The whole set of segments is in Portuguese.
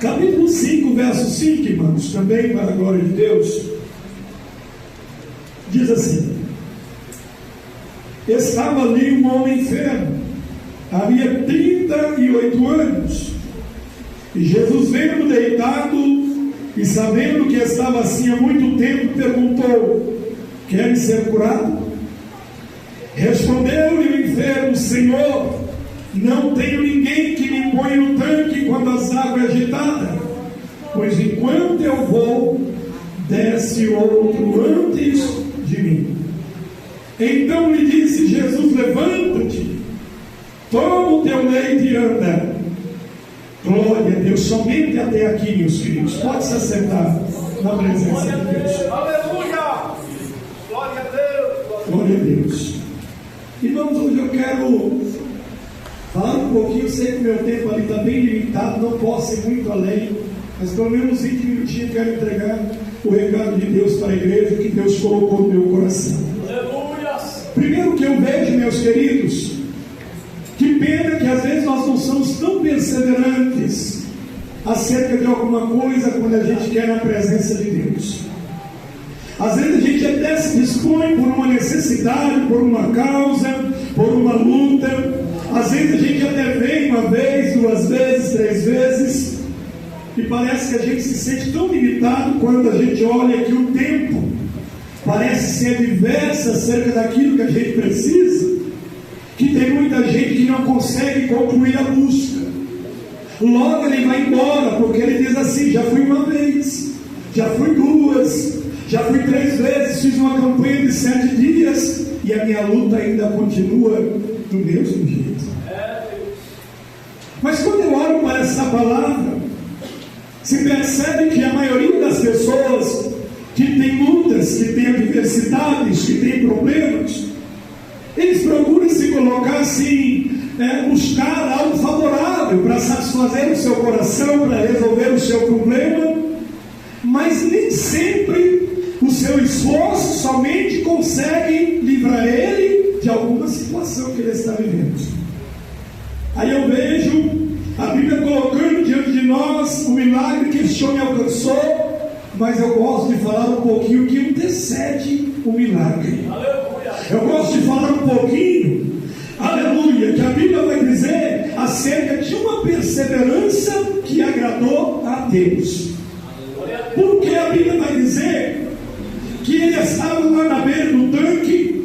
Capítulo 5, verso 5, irmãos, também para a glória de Deus, diz assim: estava ali um homem enfermo, havia 38 anos, e Jesus, vendo deitado e sabendo que estava assim há muito tempo, perguntou: queres ser curado? Respondeu-lhe o enfermo: Senhor, não tenho ninguém que me ponha no tanque quando as águas é agitada, pois enquanto eu vou, desce outro antes de mim. Então lhe disse Jesus: levanta-te, toma o teu leito e anda. Glória a Deus. Somente até aqui, meus filhos. Pode se assentar na presença de Deus. Aleluia! Glória a Deus! Glória a Deus. Irmãos, hoje eu quero falar um pouquinho. Sei que o meu tempo ali está bem limitado, não posso ir muito além, mas pelo menos 20 minutinhos eu quero entregar o recado de Deus para a igreja que Deus colocou no meu coração. Aleluia! Primeiro que eu vejo, meus queridos, que pena que às vezes nós não somos tão perseverantes acerca de alguma coisa quando a gente quer na presença de Deus. Às vezes a gente até se dispõe por uma necessidade, por uma causa, por uma luta. Às vezes a gente até vem uma vez, 2 vezes, 3 vezes, e parece que a gente se sente tão limitado quando a gente olha que o tempo parece ser diverso acerca daquilo que a gente precisa, que tem muita gente que não consegue concluir a busca. Logo ele vai embora, porque ele diz assim: já fui uma vez, já fui 2, já fui 3 vezes, fiz uma campanha de 7 dias e a minha luta ainda continua do mesmo jeito. Mas quando eu olho para essa palavra, se percebe que a maioria das pessoas que tem lutas, que tem adversidades, que tem problemas, eles procuram se colocar assim, buscar algo favorável para satisfazer o seu coração, para resolver o seu problema, mas nem sempre o seu esforço somente consegue livrar ele de alguma situação que ele está vivendo. Aí eu vejo a Bíblia colocando diante de nós o milagre que este homem alcançou, mas eu gosto de falar um pouquinho que antecede o milagre. Eu gosto de falar um pouquinho, aleluia, que a Bíblia vai dizer acerca de uma perseverança que agradou a Deus. Porque a Bíblia vai dizer que ele estava lá na beira do tanque,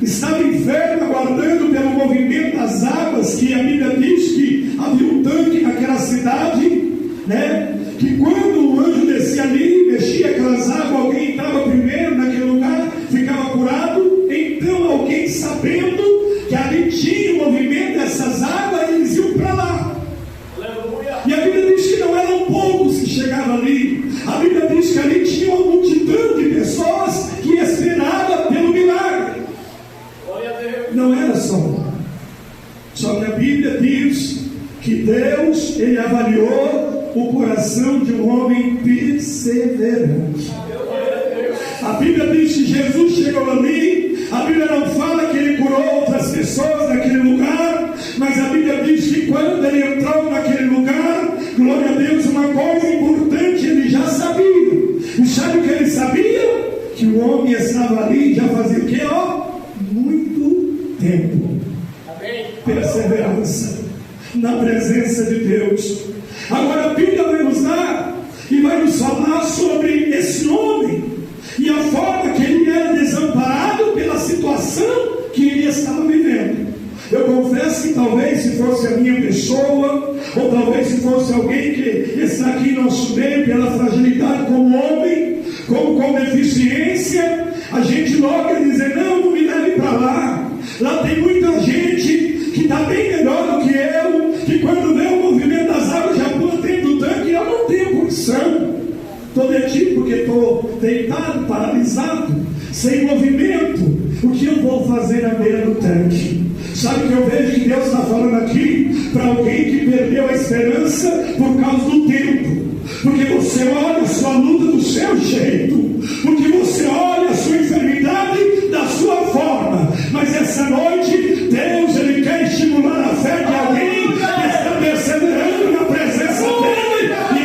estava enfermo, aguardando pelo movimento das águas, que a Bíblia diz que havia um tanque naquela cidade, que quando o anjo descia ali, mexia aquelas águas, alguém entrava primeiro naquele lugar, ficava curado. Então alguém, sabendo que ali tinha o movimento dessas águas, eles iam para lá. Aleluia. E a Bíblia diz que não eram poucos que chegavam ali. A Bíblia diz que ali tinha uma multidão de pessoas que esperava pelo milagre. Não era só um. Só que a Bíblia diz que Deus, ele avaliou o coração de um homem perseverante. A Bíblia diz que Jesus chegou ali. A Bíblia não fala que ele curou outras pessoas naquele lugar, mas a Bíblia diz que quando ele entrou naquele lugar, glória a Deus, uma coisa importante ele já sabia. E sabe o que ele sabia? Que o homem estava ali já fazia o quê? Muito tempo. Perseverança na presença de Deus. Agora a Bíblia vai nos dar e vai nos falar sobre esse homem e a forma que ele era desamparado pela situação que ele estava vivendo. Eu confesso que talvez se fosse a minha pessoa, ou talvez se fosse alguém que está aqui em nosso meio, pela fragilidade como homem, com deficiência, a gente logo ia dizer: não me leve para lá. Lá tem muita gente que está bem melhor do que eu, que quando vê o movimento das águas já pula dentro do tanque, e eu não tenho condição. Estou detido porque estou deitado, paralisado, sem movimento. O que eu vou fazer na beira do tanque? Sabe o que eu vejo que Deus está falando aqui? Para alguém que perdeu a esperança por causa do tempo. Porque você olha a sua luta do seu jeito, porque você olha a sua enfermidade da sua forma. Mas essa noite, Deus, ele quer estimular a fé de alguém que está perseverando na presença dele, e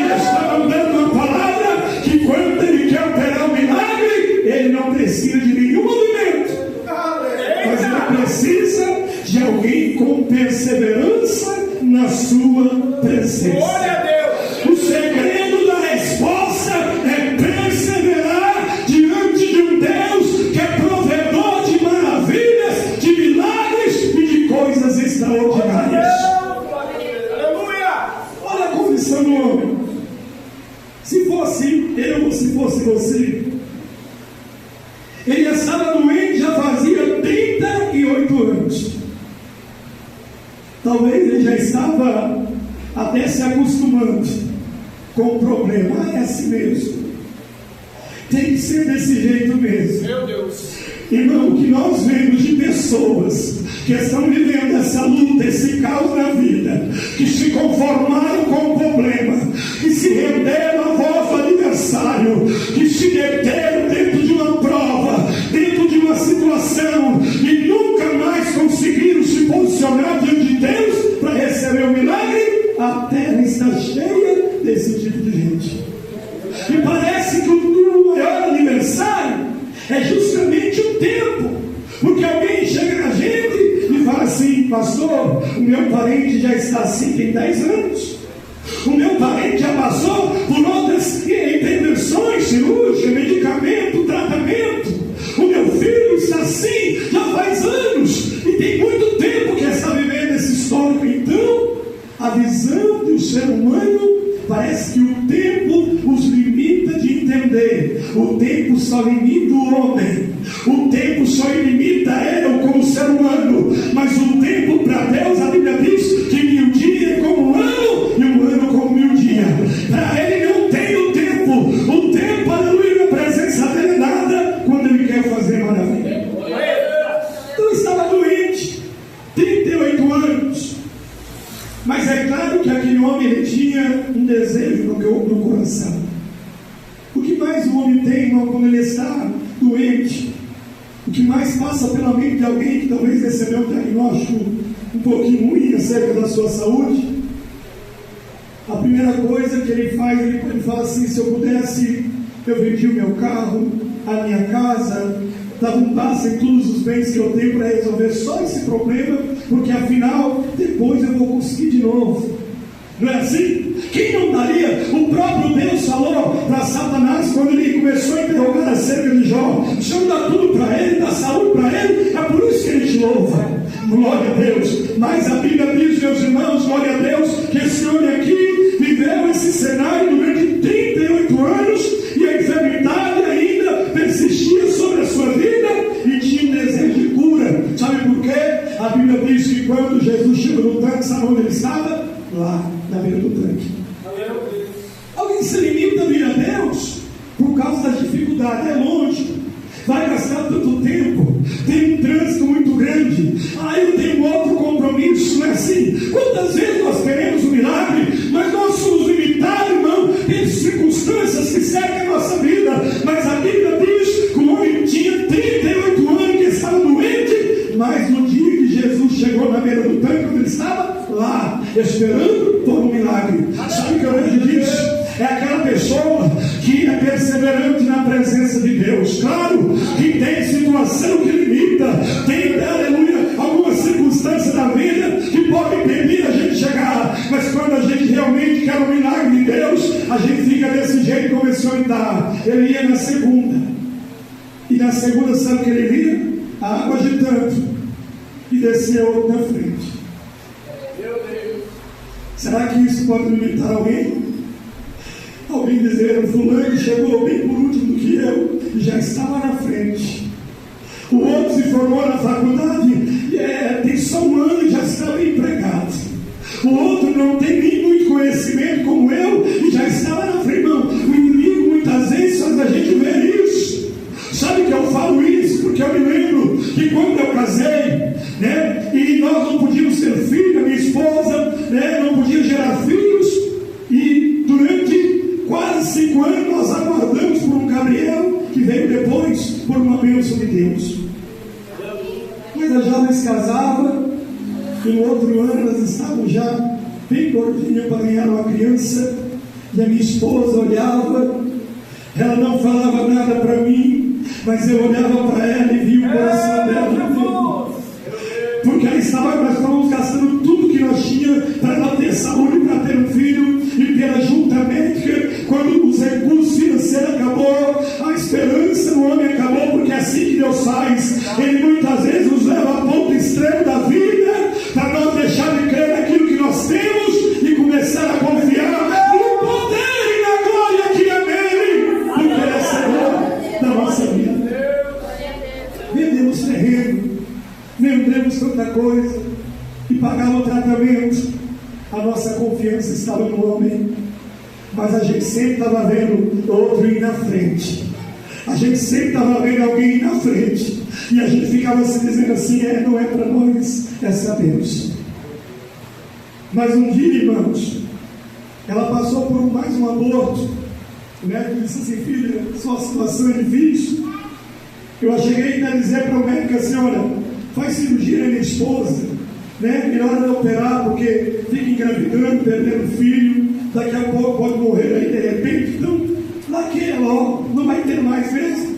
sua presença. Glória a Deus. O segredo da resposta é perseverar diante de um Deus que é provedor de maravilhas, de milagres e de coisas extraordinárias. Aleluia. Olha a condição do homem. Se fosse eu ou se fosse você, ele estava doente já fazia 38 anos. Talvez ele já estava até se acostumando com o problema. É assim mesmo. Tem que ser desse jeito mesmo. Meu Deus. Irmão, o que nós vemos de pessoas que estão vivendo essa luta, esse caos na vida, que se conformaram com o problema, que se renderam à voz do adversário, que se deteram dentro de uma prova, dentro de uma situação, e nunca mais conseguiram se posicionar diante de Deus para receber o milagre. A terra está cheia desse tipo de gente. E parece que o maior aniversário é justamente o tempo, porque alguém chega na gente e fala assim: pastor, o meu parente já está assim tem 10 anos, o meu parente já passou por outras intervenções cirúrgicas, medicamento, tratamento, o meu filho está assim já faz anos e tem muito tempo que está vivendo esse histórico. Então a visão do ser humano parece que o tempo os limita de entender. O tempo só limita o homem. O tempo só limita eu como ser humano. Mas o tempo para Deus, a Bíblia diz que 1000 dias é como um ano e um ano como 1000 dias. Para Ele não tem o tempo. O tempo, aleluia, na presença dele é nada quando Ele quer fazer maravilha. Então estava doente, 38 anos. Mas é claro que aquele homem ele tinha um desejo no coração. O que mais o homem tem, irmão, quando ele está doente? O que mais passa pela mente de alguém que talvez recebeu um diagnóstico um pouquinho ruim acerca da sua saúde? A primeira coisa que ele faz, ele fala assim: se eu pudesse, eu vendi o meu carro, a minha casa, dava um passo em todos os bens que eu tenho para resolver só esse problema, porque afinal, depois eu vou conseguir de novo. Não é assim? Quem não daria? O próprio Deus falou para Satanás quando ele começou a interrogar acerca de Jó: o Senhor dá tudo para ele, dá saúde para ele, é por isso que ele te louva. Glória a Deus. Mas a Bíblia diz, meus irmãos, glória a Deus, que esse homem aqui viveu esse cenário durante 38 anos e a enfermidade ainda persistia sobre a sua vida e tinha um desejo de cura. Sabe por quê? A Bíblia diz que quando Jesus chegou no tanque, sabe onde ele estava? Lá, na beira do tanque. Alguém se limita a vir a Deus por causa das dificuldades. É longe, vai gastar tanto tempo, tem um trânsito muito grande, eu tenho outro compromisso. Não é assim? Quantas vezes nós queremos um milagre, mas nós somos limitados, irmão, em circunstâncias que cercam a nossa vida. Mas a Bíblia diz que o homem tinha 38 anos que estava doente, mas no dia que Jesus chegou na beira do tanque, onde ele estava? Lá, esperando por um milagre. Sabe o que eu vejo disso? É aquela pessoa que é perseverante na presença de Deus. Claro que tem situação que limita, tem, aleluia, algumas circunstâncias da vida que podem impedir a gente chegar, mas quando a gente realmente quer o milagre de Deus, a gente fica desse jeito como esse homem está. Ele ia na segunda, e na segunda sabe o que ele via? A água agitando, e descia outro na frente. Será que isso pode limitar alguém? Alguém dizer: o fulano chegou bem por último do que eu e já estava na frente. O outro se formou na faculdade, tem só um ano e já estava empregado. O outro não tem nem muito conhecimento como eu e já estava na frente. Irmão, o inimigo muitas vezes faz a gente ver isso. Sabe que eu falo isso porque eu me lembro que quando eu casei, e nós não podíamos ter filho, a minha esposa, não podia gerar filhos, e durante quase 5 anos nós aguardamos por um Gabriel que veio depois por uma bênção de Deus. Mas a jovem se casava e no outro ano elas estavam já bem gordinhas para ganhar uma criança, e a minha esposa olhava, ela não falava nada para mim, mas eu olhava para ela e via o coração dela, porque nós estávamos gastando tudo que nós tínhamos para ela ter confiança estava no homem, mas a gente sempre estava vendo outro ir na frente. A gente sempre estava vendo alguém ir na frente. E a gente ficava se dizendo assim: não é para nós, essa é Deus. Mas um dia, irmãos, ela passou por mais um aborto. O médico disse assim: filha, sua situação é difícil. Eu cheguei a dizer para o médico assim: olha, faz cirurgia na minha esposa, melhor não operar, porque fica engravidando, perdendo filho, daqui a pouco pode morrer aí de repente. Então, naquela, não vai ter mais mesmo.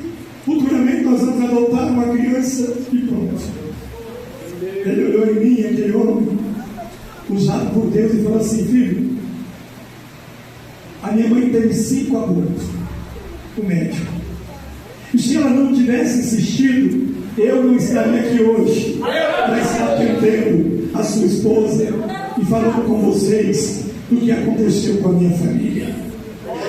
Futuramente nós vamos adotar uma criança e pronto. Ele olhou em mim, aquele homem, usado por Deus, e falou assim: filho, a minha mãe teve 5 abortos, o médico. E se ela não tivesse insistido, eu não estaria aqui hoje para estar atendendo a sua esposa e falando com vocês do que aconteceu com a minha família.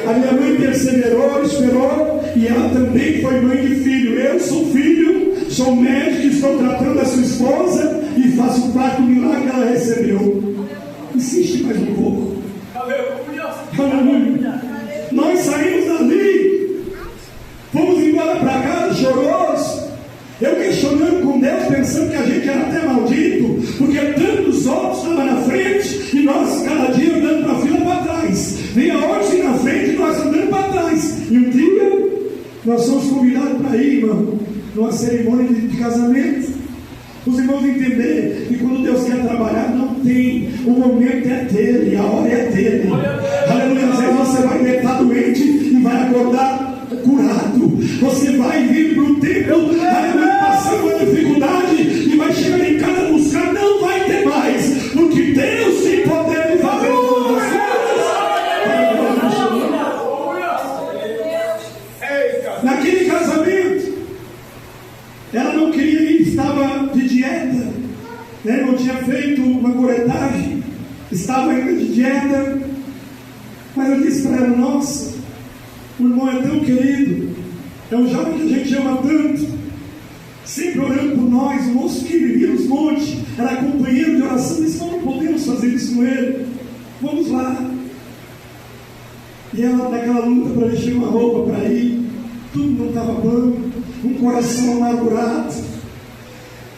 A minha mãe perseverou, esperou, e ela também foi mãe de filho. Eu sou filho, sou médico, estou tratando a sua esposa e faço parte do milagre que ela recebeu. Insiste mais um pouco. Aleluia. Nós saímos dali, fomos embora para casa chorosos. Eu questionando com Deus, pensando que a gente era até maldito, porque tantos outros estavam na frente e nós cada dia andando para a fila para trás. Vinha outros na frente e nós andando para trás. E um dia nós somos convidados para ir, irmão, numa cerimônia de casamento. Os irmãos entenderem que quando Deus quer trabalhar, não tem. O momento é dele, a hora é dele. Aleluia. Às vezes você vai estar doente e vai acordar curado. Você vai vir para o templo, aleluia, passando uma dificuldade e vai chegar em casa buscar, não vai ter mais, porque Deus tem poder de fazer todas as coisas. Naquele casamento, ela não queria ir, estava de dieta, não tinha feito uma curetagem, estava ainda de dieta. Mas eu disse para ela: nossa, o irmão é tão querido, é um jovem que a gente ama tanto, sempre orando por nós, o moço que vivia nos montes, era companheiro de oração. Disse: não podemos fazer isso com ele, vamos lá. E ela naquela luta para vestir uma roupa para ir, tudo não estava bom, um coração amargurado.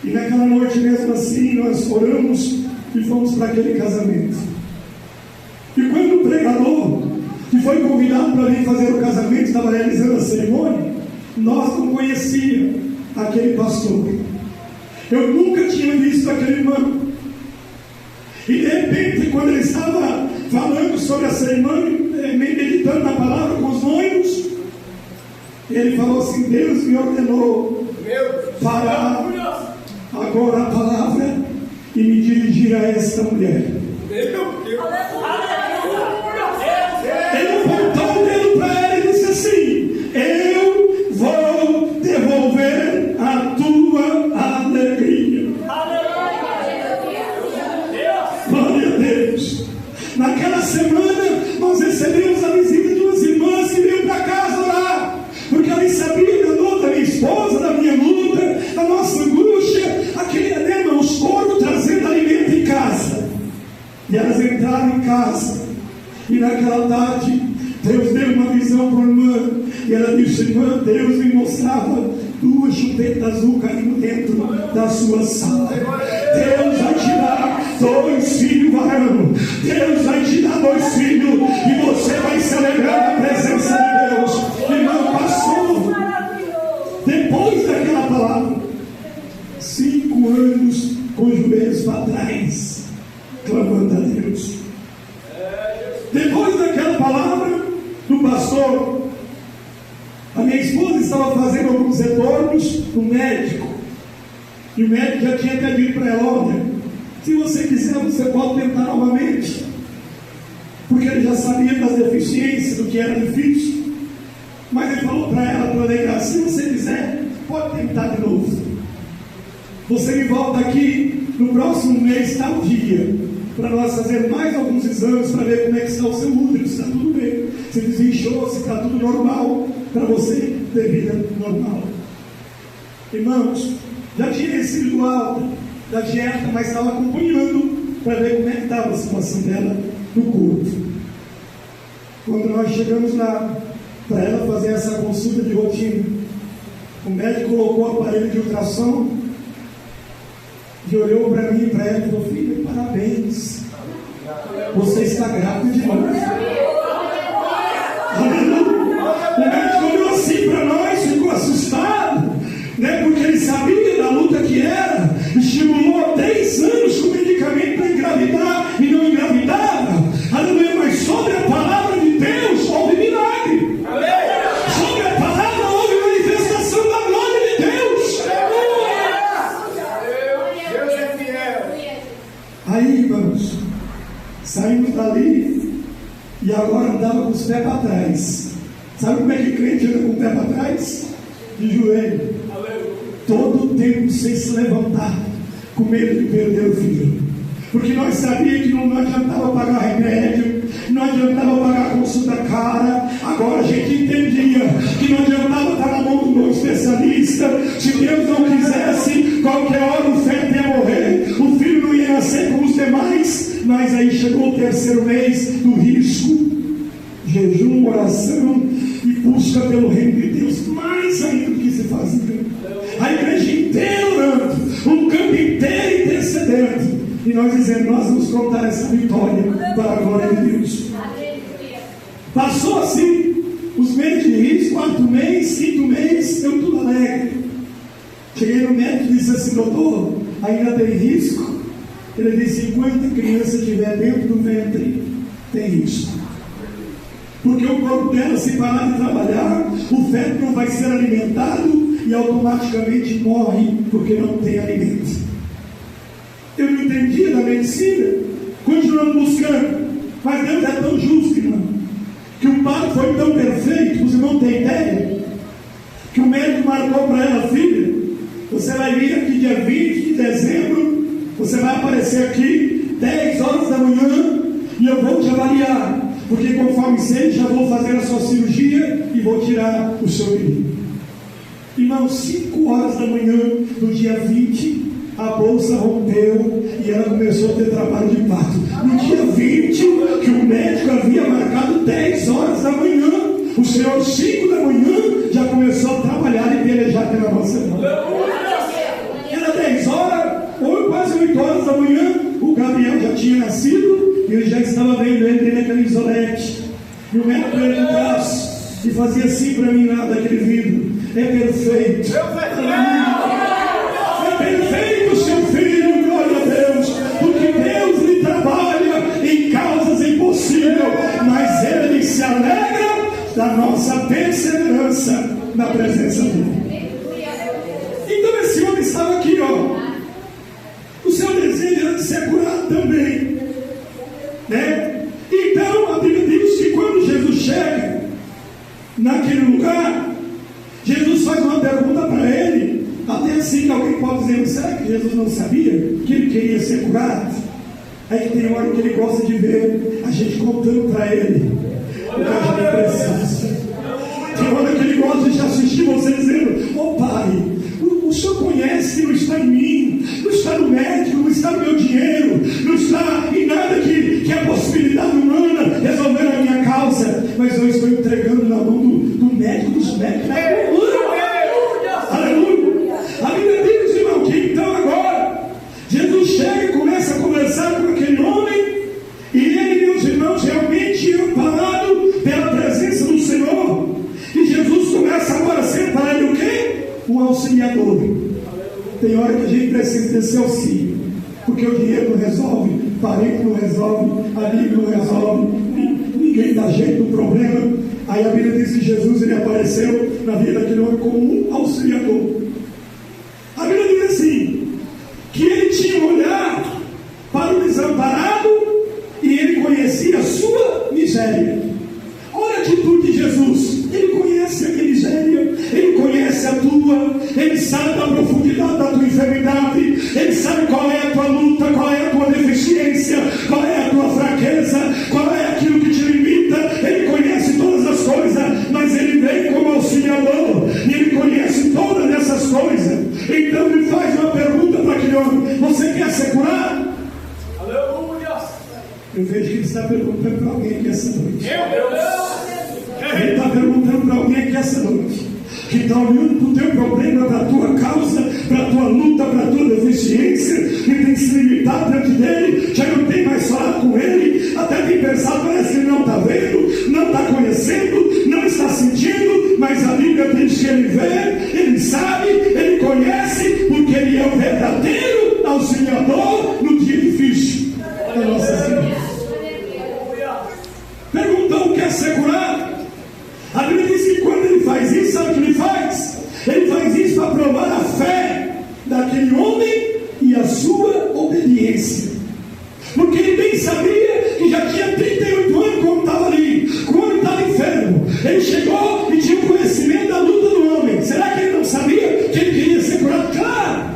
E naquela noite mesmo assim nós oramos e fomos para aquele casamento. E quando o pregador que foi convidado para vir fazer o casamento estava realizando a cerimônia, nós não conhecíamos aquele pastor. Eu nunca tinha visto aquele irmão. E de repente, quando ele estava falando sobre a cerimônia, meditando na palavra com os noivos, ele falou assim: Deus me ordenou parar agora a palavra e me dirigir a esta mulher. Ele apontou o dedo para ela e disse assim: eu vou devolver a tua alegria. Glória a Deus. Naquela semana nós recebemos a visita de umas irmãs que veio para casa orar, porque elas sabiam da luta da minha esposa, da minha luta, da nossa angústia, aquele irmão, os coros trazendo alimento em casa. E elas entraram em casa, e naquela tarde Deus deu uma visão para a irmã, e ela disse: irmã, Deus me mostrava 2 chupetas azul caindo dentro da sua sala. Deus vai te dar 2 filhos varão, Deus vai te dar 2 filhos, e você vai celebrar a presença de Deus. Irmão, passou, depois daquela palavra, 5 anos com os joelhos para trás, clamando a Deus. Depois daquela palavra do pastor, a minha esposa estava fazendo alguns retornos no médico, e o médico já tinha até dito para ela: olha, se você quiser, você pode tentar novamente, porque ele já sabia das deficiências, do que era difícil. Mas ele falou para ela, para alegrar: se você quiser, pode tentar de novo. Você me volta aqui no próximo mês, tal dia, para nós fazer mais alguns exames para ver como é que está o seu útero, se está tudo bem, se desinchou, se está tudo normal, para você ter vida normal. Irmãos, já tinha recebido alta da dieta, mas estava acompanhando para ver como é que estava a situação dela no culto. Quando nós chegamos lá para ela fazer essa consulta de rotina, o médico colocou o aparelho de ultrassom e olhou para mim e para ela e falou: filha, parabéns, você está grávida de novo. O médico olhou assim para nós, ficou assustado, né, porque ele sabia da luta que era, estimulou 10 anos com medicamento para engravidar e não engravidava. Aleluia, mas sobre a palavra de Deus houve milagre. Sobre a palavra houve manifestação da glória de Deus. Deus é fiel. Aí, irmãos, saímos dali e agora andava com os pés para trás. Sabe como é que crente anda com o pé para trás? De joelho. Todo o tempo sem se levantar, com medo de perder o filho. Porque nós sabíamos que não adiantava pagar remédio, não adiantava pagar consulta cara. Agora a gente entendia que não adiantava estar na mão do bom especialista. Se Deus não quisesse, qualquer hora o feto ia morrer, o filho não ia nascer como os demais. Mas aí chegou o terceiro mês do risco, jejum, oração e busca pelo reino de Deus, mais ainda do que se fazia. A igreja inteira orando, o campo inteiro intercedendo, e nós dizendo: nós vamos contar essa vitória para a glória de Deus. Passou assim os meses de risco, 4º mês, 5º mês, eu tudo alegre. Cheguei no médico e disse assim: doutor, ainda tem risco? Ele disse: enquanto a criança estiver dentro do ventre, tem risco. Porque o corpo dela, se parar de trabalhar, o feto não vai ser alimentado e automaticamente morre porque não tem alimento. Eu não entendia da medicina, continuamos buscando, mas Deus é tão justo, irmão, que o parto foi tão perfeito, você não tem ideia, que o médico marcou para ela: filha, você vai vir aqui dia 20 de dezembro, você vai aparecer aqui 10 horas da manhã e eu vou te avaliar, porque conforme sei, já vou fazer a sua cirurgia e vou tirar o seu menino. Irmão, 5 horas da manhã do dia 20, a bolsa rompeu e ela começou a ter trabalho de parto. No dia 20, que o médico havia marcado 10 horas da manhã, o Senhor, 5 da manhã, já começou a trabalhar e pelejar pela nossa mão. Era 10 horas, ou quase 8 horas da manhã, o Gabriel já tinha nascido e ele já estava vendo ele naquele isolete. E o médico veio no braço e fazia assim para mim lá daquele vidro: é perfeito. É perfeito, seu filho, glória a Deus. Porque Deus lhe trabalha em causas impossíveis, mas Ele se alegra da nossa perseverança na presença dEle. Então esse homem estava aqui, ó. O seu desejo era de ser curado também, né? Então a Bíblia diz que quando Jesus chega naquele lugar, Jesus faz uma pergunta para ele, até assim que alguém pode dizer: será que Jesus não sabia que ele queria ser curado? É que tem hora que ele gosta de ver a gente contando para ele o que a gente precisa. Tem hora que ele gosta de assistir você dizendo: ô pai, o senhor conhece que não está em mim, não está no médico, não está no meu dinheiro, não está em nada que é possibilidade humana resolver a minha causa, mas eu estou entregando na mão do médico dos médicos. Aleluia! A Bíblia diz, irmão, que então agora Jesus chega e começa a conversar com aquele homem, e ele, meus irmãos, realmente amparado pela presença do Senhor. E Jesus começa agora a ser para ele o quê? Um auxiliador. Tem hora que a gente precisa desse auxílio, porque o dinheiro não resolve, parente não resolve, amigo não resolve, ninguém dá jeito do problema. Aí a Bíblia diz que Jesus, ele apareceu na vida daquele homem como um auxiliador. A Bíblia diz assim, que ele tinha um olhar para o desamparado e ele conhecia a sua miséria. Olha a atitude de Jesus: ele conhece a minha miséria, ele conhece a tua, ele sabe da profundidade da tua enfermidade, ele sabe qual é a tua luta, qual é a tua deficiência, qual é a tua fraqueza, qual é aquilo que te limita. Ele conhece todas as coisas, mas ele vem como auxiliador e ele conhece todas essas coisas. Então ele faz uma pergunta para aquele homem: você quer ser curado? Aleluia! Eu vejo que ele está perguntando perguntando para alguém aqui essa noite. Ele está perguntando para alguém aqui essa noite, que está olhando para o teu problema, para a tua causa, para a tua luta, para a tua deficiência, que tem se limitado diante dele, já não tem mais falado com ele, até tem pensado, parece que ele não está vendo, não está conhecendo, não está sentindo, mas a Bíblia diz que ele vê, ele sabe, ele conhece, porque ele é o verdadeiro auxiliador no dia difícil das nossas vidas. Perguntou: quer ser curado? A Bíblia diz que quando ele faz isso, sabe o que ele faz? Ele faz isso para provar a fé daquele homem e a sua obediência. Porque ele bem sabia que já tinha 38 anos quando estava ali, quando estava enfermo. Ele chegou e tinha o conhecimento da luta do homem. Será que ele não sabia que ele queria ser curado? Claro!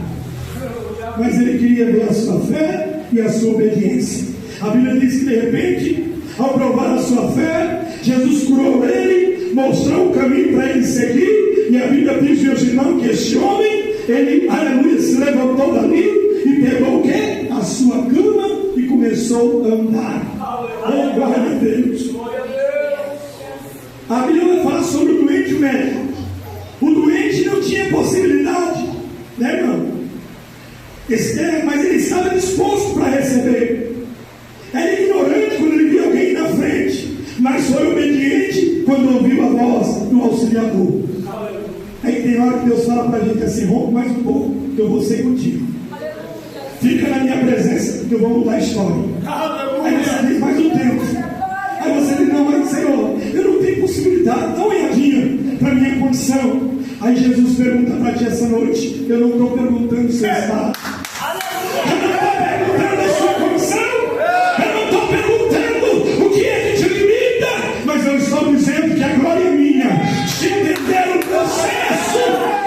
Mas ele queria ver a sua fé e a sua obediência. A Bíblia diz que de repente, ao provar a sua fé, Jesus curou ele, mostrou o caminho para ele seguir, e a Bíblia diz, meus irmãos, que este homem, ele, aleluia, se levantou dali e pegou o quê? A sua cama e começou a andar. Oh, glória a Deus! A Bíblia vai falar sobre o doente médico. O doente não tinha possibilidade, né, irmão? Mas ele estava disposto para receber. Era ignorante quando ele via alguém na frente, mas foi obediente quando ouviu a voz do auxiliador. Aí tem hora que Deus fala para a gente assim: rompe mais um pouco, que eu vou ser contigo. Fica na minha presença, que eu vou mudar a história. Aí você diz: mais um tempo. Aí você diz: não, mas Senhor, eu não tenho possibilidade, dá uma olhadinha para a minha condição. Aí Jesus pergunta para ti essa noite: eu não estou perguntando se você está. Dizendo que a glória é minha. Se entender o processo,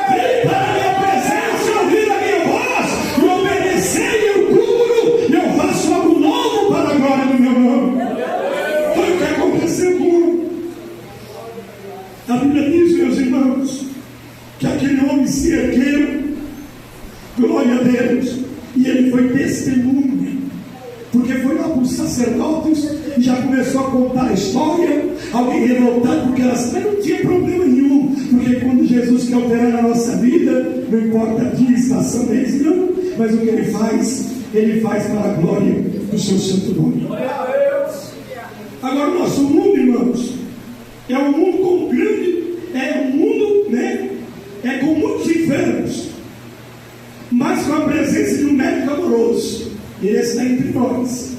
vir para a minha presença, ouvir a minha voz, e obedecer, eu curo, e eu faço algo novo para a glória do meu nome. Foi o que aconteceu com ele. A Bíblia diz, meus irmãos, que aquele homem se ergueu, glória a Deus, e ele foi testemunha. Porque foi lá para os sacerdotes e já começou a contar a história. Alguém revoltado porque elas não tinha problema nenhum. Porque quando Jesus quer operar na nossa vida, não importa dia, estação, mês, não. Mas o que ele faz para a glória do seu santo nome. Agora o nosso mundo, irmãos, é um mundo com grande, é um mundo, né? É com muitos enfermos, mas com a presença de um médico amoroso. Ele está entre nós.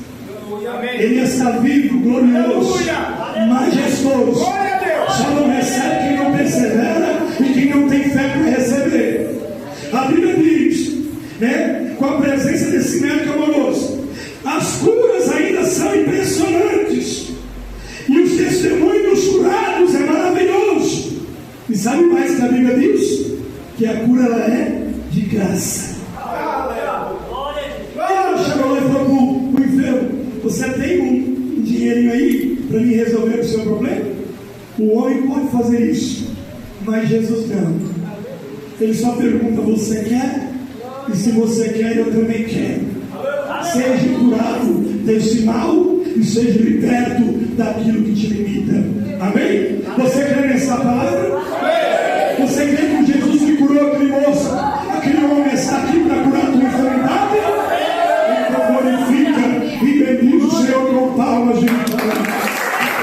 Ele está vivo, glorioso, majestoso. Só não recebe quem não persevera e quem não tem fé para receber. A Bíblia diz, né, com a presença desse médico amoroso, as curas ainda são impressionantes. E os testemunhos dos curados é maravilhoso. E sabe mais que a Bíblia diz? Que a cura ela é de graça. Chegou lá e falou para o enfermo: você tem um dinheirinho aí para me resolver o seu problema? O homem pode fazer isso, mas Jesus não. Ele só pergunta: você quer? E se você quer, eu também quero. Seja curado desse mal e seja liberto daquilo que te limita. Amém? Você crê nessa palavra? Você crê